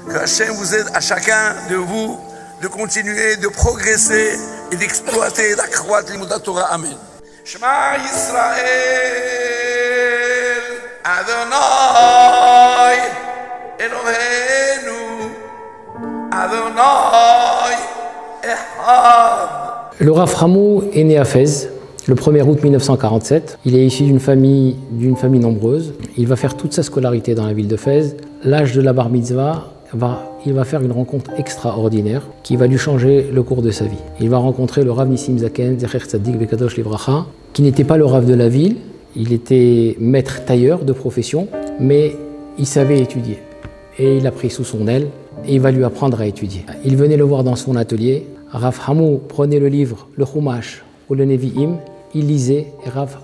Que Hachem vous aide à chacun de vous de continuer, de progresser et d'exploiter, d'accroître l'Imodat Torah. Amen. Shema Yisrael, Adonai, Eloheinu, Adonai, Echad. Le Rav Hamou est né à Fès le 1er août 1947. Il est issu d'une famille nombreuse. Il va faire toute sa scolarité dans la ville de Fès. L'âge de la bar mitzvah, il va faire une rencontre extraordinaire qui va lui changer le cours de sa vie. Il va rencontrer le Rav Nissim Zaken, Zecher Tzadik Bekadosh Livracha, qui n'était pas le Rav de la ville. Il était maître tailleur de profession, mais il savait étudier. Et il l'a pris sous son aile et il va lui apprendre à étudier. Il venait le voir dans son atelier. Rav Hamou prenait le livre, le Chumash ou le Nevi'im, il lisait et Rav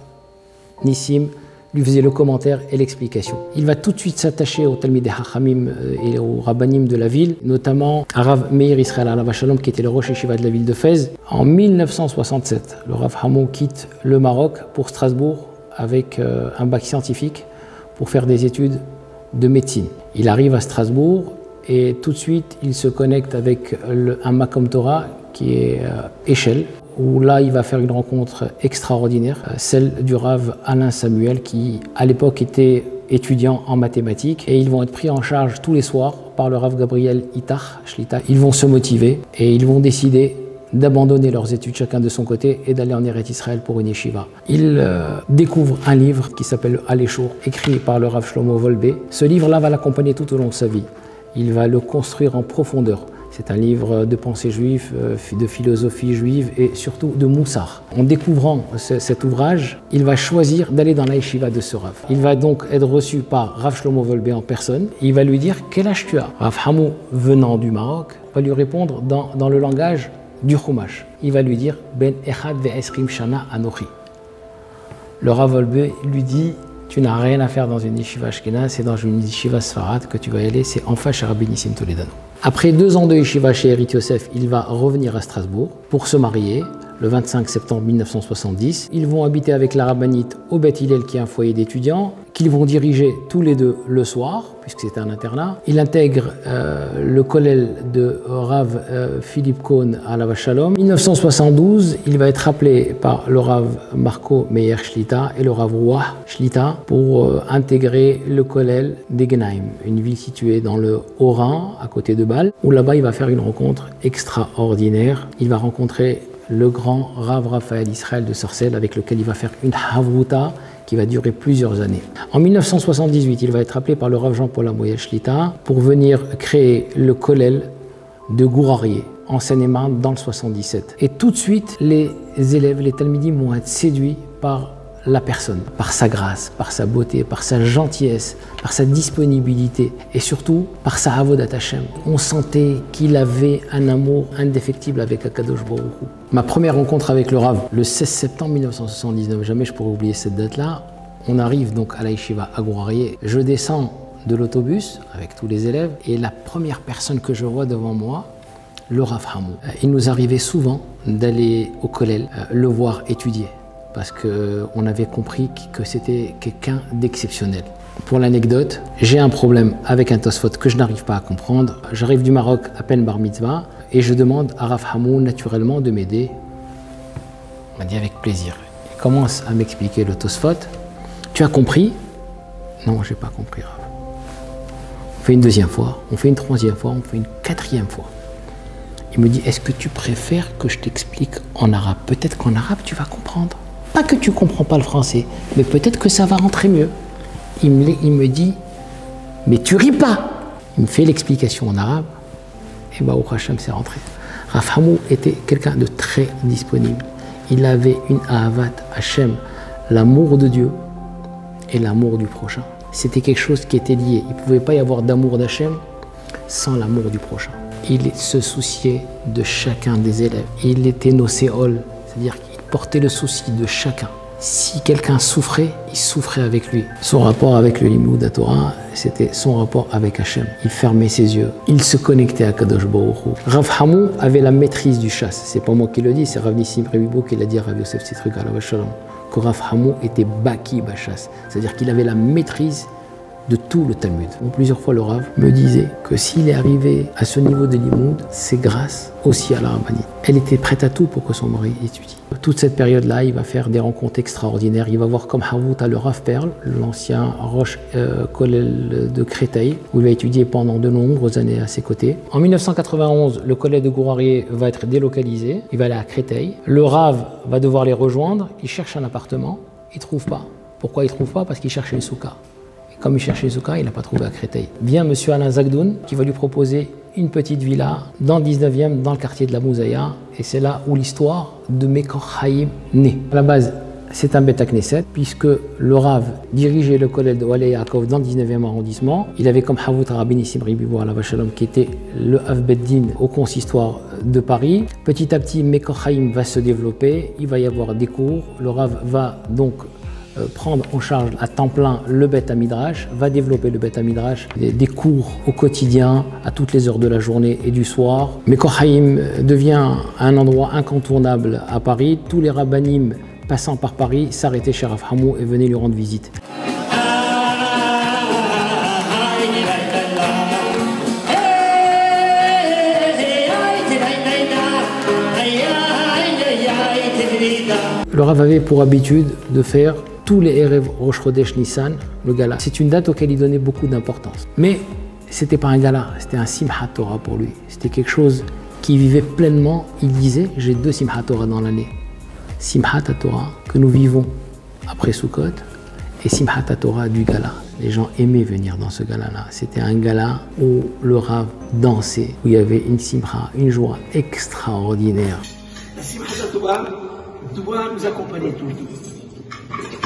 Nissim lui faisait le commentaire et l'explication. Il va tout de suite s'attacher aux Talmidei Hachamim et aux Rabbanim de la ville, notamment à Rav Meir Israël Alav Shalom, qui était le Rosh Yeshiva de la ville de Fès. En 1967, le Rav Hamou quitte le Maroc pour Strasbourg avec un bac scientifique pour faire des études de médecine. Il arrive à Strasbourg et tout de suite il se connecte avec un Makom Torah qui est Échelle, où là il va faire une rencontre extraordinaire, celle du Rav Alain Samuel qui à l'époque était étudiant en mathématiques, et ils vont être pris en charge tous les soirs par le Rav Gabriel Itach Shlita. Ils vont se motiver et ils vont décider d'abandonner leurs études chacun de son côté et d'aller en Eretz Israël pour une yeshiva. Ils découvrent un livre qui s'appelle Aléchour, écrit par le Rav Shlomo Volbe. Ce livre-là va l'accompagner tout au long de sa vie. Il va le construire en profondeur. C'est un livre de pensée juive, de philosophie juive et surtout de moussar. En découvrant cet ouvrage, il va choisir d'aller dans la yeshiva de ce Rav. Il va donc être reçu par Rav Shlomo Volbe en personne. Il va lui dire « Quel âge tu as ?» Rav Hamou, venant du Maroc, va lui répondre dans le langage du Chumash. Il va lui dire « Ben echad ve'esrim shana anochi ». Le Rav Volbe lui dit « Tu n'as rien à faire dans une yeshiva ashkénaze, c'est dans une yeshiva sfarad que tu vas y aller, c'est en face chez Rabbi Nissim Toledano ». Après 2 ans de yeshiva chez Erit Yosef, il va revenir à Strasbourg pour se marier le 25 septembre 1970. Ils vont habiter avec la rabbinite au Beth Hillel, qui est un foyer d'étudiants, qu'ils vont diriger tous les deux le soir, puisque c'est un internat. Il intègre le kollel de Rav Philippe Cohn à Alav Shalom. En 1972, il va être appelé par le Rav Marco Meir Shlita et le Rav Rouah Shlita pour intégrer le kollel d'Egenaim, une ville située dans le Haut-Rhin, à côté de Bâle, où là-bas il va faire une rencontre extraordinaire. Il va rencontrer le grand Rav Raphaël Israël de Sarcelles, avec lequel il va faire une havruta qui va durer plusieurs années. En 1978, il va être appelé par le Rav Jean-Paul Amoyel Shlita pour venir créer le kollel de Gourarié, en Seine-et-Marne, dans le 77. Et tout de suite, les élèves, les talmidim vont être séduits par la personne, par sa grâce, par sa beauté, par sa gentillesse, par sa disponibilité et surtout par sa avodat Hashem. On sentait qu'il avait un amour indéfectible avec Akadosh Baruch Hu. Ma première rencontre avec le Rav, le 16 septembre 1979, jamais je pourrais oublier cette date-là. On arrive donc à la yeshiva à Gourarié. Je descends de l'autobus avec tous les élèves et la première personne que je vois devant moi, le Rav Hamou. Il nous arrivait souvent d'aller au kollel, le voir étudier, parce qu'on avait compris que c'était quelqu'un d'exceptionnel. Pour l'anecdote, j'ai un problème avec un Tosfot que je n'arrive pas à comprendre. J'arrive du Maroc à peine bar mitzvah et je demande à Rav Hamou naturellement de m'aider. Il m'a dit avec plaisir. Il commence à m'expliquer le Tosfot. Tu as compris? Non, j'ai pas compris, Rav. On fait une 2e fois, on fait une 3e fois, on fait une 4e fois. Il me dit, est-ce que tu préfères que je t'explique en arabe? Peut-être qu'en arabe tu vas comprendre. Pas que tu ne comprends pas le français, mais peut-être que ça va rentrer mieux. Il me dit, mais tu ris pas. Il me fait l'explication en arabe, et bah, au Hachem, c'est rentré. Rav Hamou était quelqu'un de très disponible. Il avait une ahavat Hachem, l'amour de Dieu et l'amour du prochain. C'était quelque chose qui était lié. Il ne pouvait pas y avoir d'amour d'Hachem sans l'amour du prochain. Il se souciait de chacun des élèves. Il était noséol, c'est-à-dire qu'il portait le souci de chacun. Si quelqu'un souffrait, il souffrait avec lui. Son rapport avec le Limud Torah, c'était son rapport avec Hachem. Il fermait ses yeux, il se connectait à Kadosh Baruch Hu. Rav Hamou avait la maîtrise du chasse. C'est pas moi qui le dis, c'est Rav Nissim Rebibo qui l'a dit à Rav Yosef Tzitruga Alav Shalom. Que Rav Hamou était baki bachas, c'est-à-dire qu'il avait la maîtrise de tout le Talmud. Plusieurs fois, le Rav me disait que s'il est arrivé à ce niveau de limoud, c'est grâce aussi à la rabbinite. Elle était prête à tout pour que son mari étudie. Toute cette période-là, il va faire des rencontres extraordinaires. Il va voir comme Havouta le Rav Perl, l'ancien Rosh Kollel de Créteil, où il va étudier pendant de nombreuses années à ses côtés. En 1991, le Kollel de Gourarié va être délocalisé. Il va aller à Créteil. Le Rav va devoir les rejoindre. Il cherche un appartement. Il ne trouve pas. Pourquoi il ne trouve pas? Parce qu'il cherchait une souka. Et comme il cherchait une souka, il n'a pas trouvé à Créteil. Vient M. Alain Zagdoun qui va lui proposer une petite villa dans le 19e, dans le quartier de la Mouzaïa. Et c'est là où l'histoire de Mekor Haïm naît. À la base, c'est un Bet Knesset, puisque le Rav dirigeait le Kollel de Walei Yaakov dans le 19e arrondissement. Il avait comme Havout Rabbi Nissim Ribibou Alav Shalom, qui était le Av Beddin au consistoire de Paris. Petit à petit, Mekor Haïm va se développer, il va y avoir des cours. Le Rav va donc prendre en charge à temps plein le Bet Midrash, va développer le Bet Midrash, des cours au quotidien, à toutes les heures de la journée et du soir. Mekor Haïm devient un endroit incontournable à Paris. Tous les rabbanim passant par Paris s'arrêtaient chez Rav Hamou et venaient lui rendre visite. Le Rav avait pour habitude de faire tous les Erev Rosh Chodesh Nissan, le gala. C'est une date auquel il donnait beaucoup d'importance. Mais c'était pas un gala, c'était un Simchat Torah pour lui. C'était quelque chose qu'il vivait pleinement. Il disait, j'ai 2 Simchat Torah dans l'année. Simchat Torah que nous vivons après Sukkot et Simchat Torah du gala. Les gens aimaient venir dans ce gala-là. C'était un gala où le Rav dansait, où il y avait une simcha, une joie extraordinaire. La Simchat Torah doit nous accompagner tout le temps.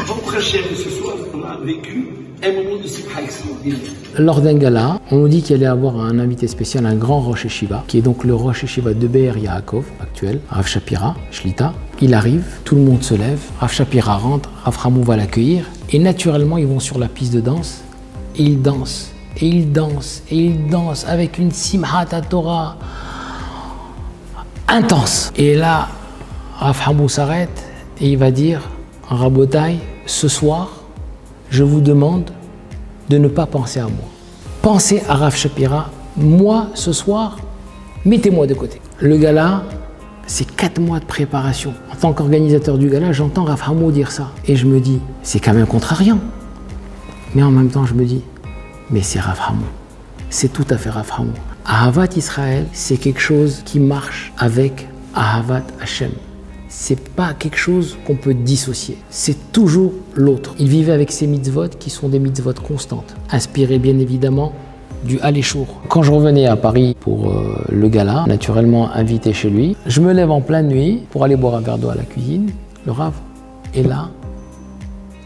Votre Hachem, ce soir, on a vécu un moment de simcha extraordinaire. Lors d'un gala, on nous dit qu'il allait avoir un invité spécial, un grand Rosh Yeshiva, qui est donc le Rosh Yeshiva de Be'er Yaakov, actuel, Rav Shapira, Shlita. Il arrive, tout le monde se lève, Rav Shapira rentre, Rav Hamou va l'accueillir, et naturellement, ils vont sur la piste de danse, et ils dansent, et ils dansent, et ils dansent avec une Simchat Torah intense. Et là, Rav Hamou s'arrête, et il va dire, Rabotai, ce soir, je vous demande de ne pas penser à moi. Pensez à Rav Shapira. Moi, ce soir, mettez-moi de côté. Le gala, c'est 4 mois de préparation. En tant qu'organisateur du gala, j'entends Rav Hamou dire ça. Et je me dis, c'est quand même contrariant. Mais en même temps, je me dis, mais c'est Rav Hamou. C'est tout à fait Rav Hamou. Ahavat Israël, c'est quelque chose qui marche avec Ahavat Hashem. C'est pas quelque chose qu'on peut dissocier. C'est toujours l'autre. Il vivait avec ces mitzvot qui sont des mitzvot constantes, inspirées bien évidemment du Haléchour. Quand je revenais à Paris pour le gala, naturellement invité chez lui, je me lève en pleine nuit pour aller boire un verre d'eau à la cuisine. Le Rav est là,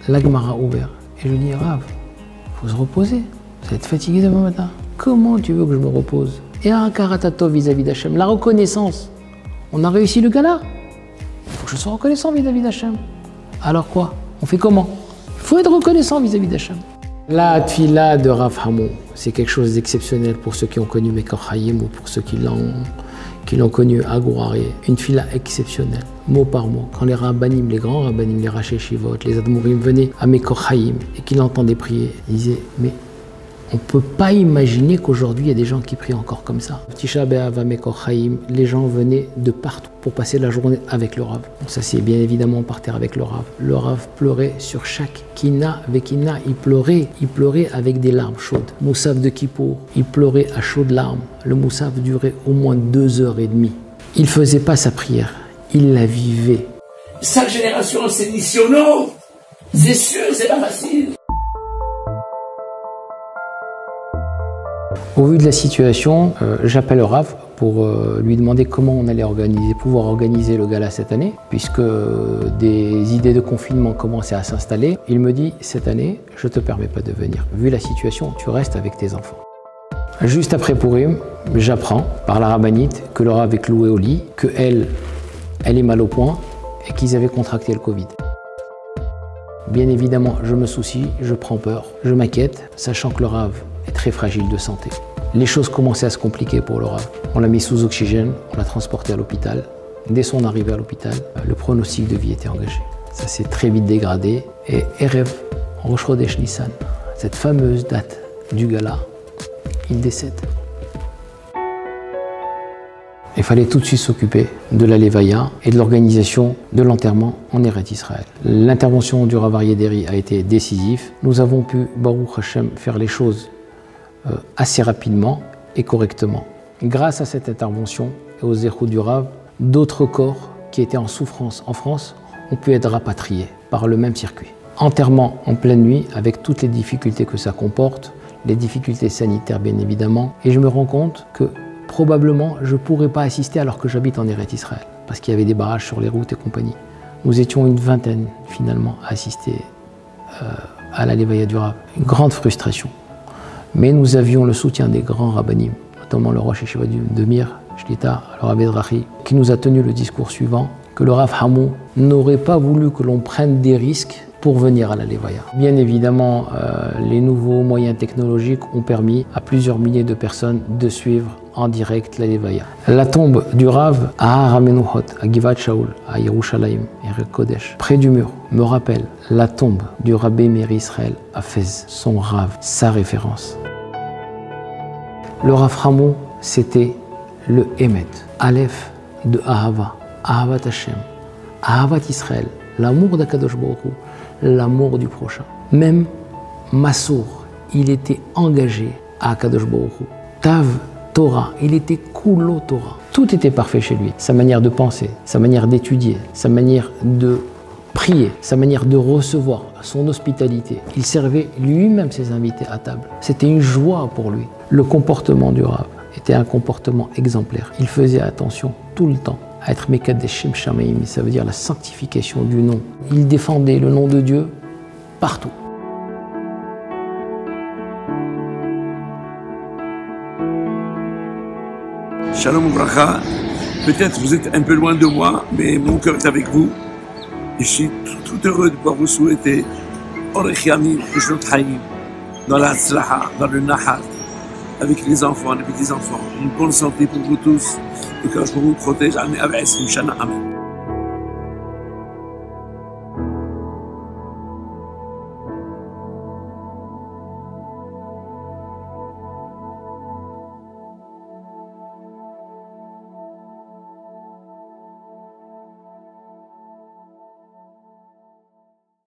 la Gemara ouvert. Et je lui dis, Rav, il faut se reposer. Vous êtes fatigué demain matin. Comment tu veux que je me repose? Et un karatato vis-à-vis d'Hachem, la reconnaissance. On a réussi le gala. Il faut que je sois reconnaissant vis-à-vis d'Hachem. Alors quoi? On fait comment? Il faut être reconnaissant vis-à-vis d'Hachem. La tfila de Rav Hamou, c'est quelque chose d'exceptionnel pour ceux qui ont connu Mekor Haïm ou pour ceux qui l'ont connu à Gourarié. Une tfila exceptionnelle, mot par mot. Quand les rabbanim, les grands rabbanim, les Raché Shivot, les Admourim venaient à Mekor Haïm et qu'ils l'entendaient prier, ils disaient, mais on ne peut pas imaginer qu'aujourd'hui, il y a des gens qui prient encore comme ça. Tisha B'Av Mekor Haïm, les gens venaient de partout pour passer la journée avec le Rav. On s'assied bien évidemment par terre avec le Rav. Le Rav pleurait sur chaque kina, vekina. Il pleurait avec des larmes chaudes. Moussaf de Kippour, il pleurait à chaudes larmes. Le Moussaf durait au moins 2h30. Il ne faisait pas sa prière, il la vivait. Chaque génération, c'est missionnaire. C'est sûr, c'est pas facile. Au vu de la situation, j'appelle le Rav pour lui demander comment on allait pouvoir organiser le gala cette année, puisque des idées de confinement commençaient à s'installer. Il me dit, cette année, je ne te permets pas de venir. Vu la situation, tu restes avec tes enfants. Juste après Purim, j'apprends par la rabbinite que le Rav est cloué au lit, qu'elle est mal au point et qu'ils avaient contracté le Covid. Bien évidemment, je me soucie, je prends peur, je m'inquiète, sachant que le Rav est très fragile de santé. Les choses commençaient à se compliquer pour le Rav. On l'a mis sous oxygène, on l'a transporté à l'hôpital. Dès son arrivée à l'hôpital, le pronostic de vie était engagé. Ça s'est très vite dégradé et Erev Rosh Chodesh Nissan, cette fameuse date du gala, il décède. Il fallait tout de suite s'occuper de la Levaya et de l'organisation de l'enterrement en Eretz Israël. L'intervention du Rav Aryeh Deri a été décisive. Nous avons pu, Baruch Hashem, faire les choses assez rapidement et correctement. Grâce à cette intervention et aux échos du Rav, d'autres corps qui étaient en souffrance en France ont pu être rapatriés par le même circuit. Enterrement en pleine nuit avec toutes les difficultés que ça comporte, les difficultés sanitaires bien évidemment, et je me rends compte que probablement je ne pourrais pas assister alors que j'habite en Eretz Israël, parce qu'il y avait des barrages sur les routes et compagnie. Nous étions une vingtaine finalement à assister à la Levaya du Rav. Une grande frustration. Mais nous avions le soutien des grands rabbinim, notamment le Rosh Yeshiva de Mir, Shlita, le Rav Edrachi, qui nous a tenu le discours suivant, que le Rav Hamou n'aurait pas voulu que l'on prenne des risques pour venir à la Levaya. Bien évidemment, les nouveaux moyens technologiques ont permis à plusieurs milliers de personnes de suivre en direct la Levaya. La tombe du Rav à Har HaMenuchot, à Givat Shaul, à Yerushalayim, Eret Kodesh, près du mur, me rappelle la tombe du Rabbi Meir Israël à Fez, son Rav, sa référence. Le Rav Hamou, c'était le Emet, Aleph de Ahava, Ahavat Hashem, Ahavat Israël, l'amour d'Akadosh Baruch Hu, l'amour du prochain. Même Massour, il était engagé à Akadosh Baruch Hu. Tav Torah, il était Kulo Torah. Tout était parfait chez lui. Sa manière de penser, sa manière d'étudier, sa manière de prier, sa manière de recevoir, son hospitalité. Il servait lui-même ses invités à table. C'était une joie pour lui. Le comportement du Rav était un comportement exemplaire. Il faisait attention tout le temps à être Mekadesh Shem Shamayim, ça veut dire la sanctification du nom. Il défendait le nom de Dieu partout. Shalom Ouvracha, peut-être vous êtes un peu loin de moi, mais mon cœur est avec vous. Et je suis tout heureux de pouvoir vous souhaiter Orech Yamim, Shnot Hayim, dans la Tzlaha, dans le Nahat, avec les enfants, les petits-enfants. Une bonne santé pour vous tous. Et que je vous protège. Amen.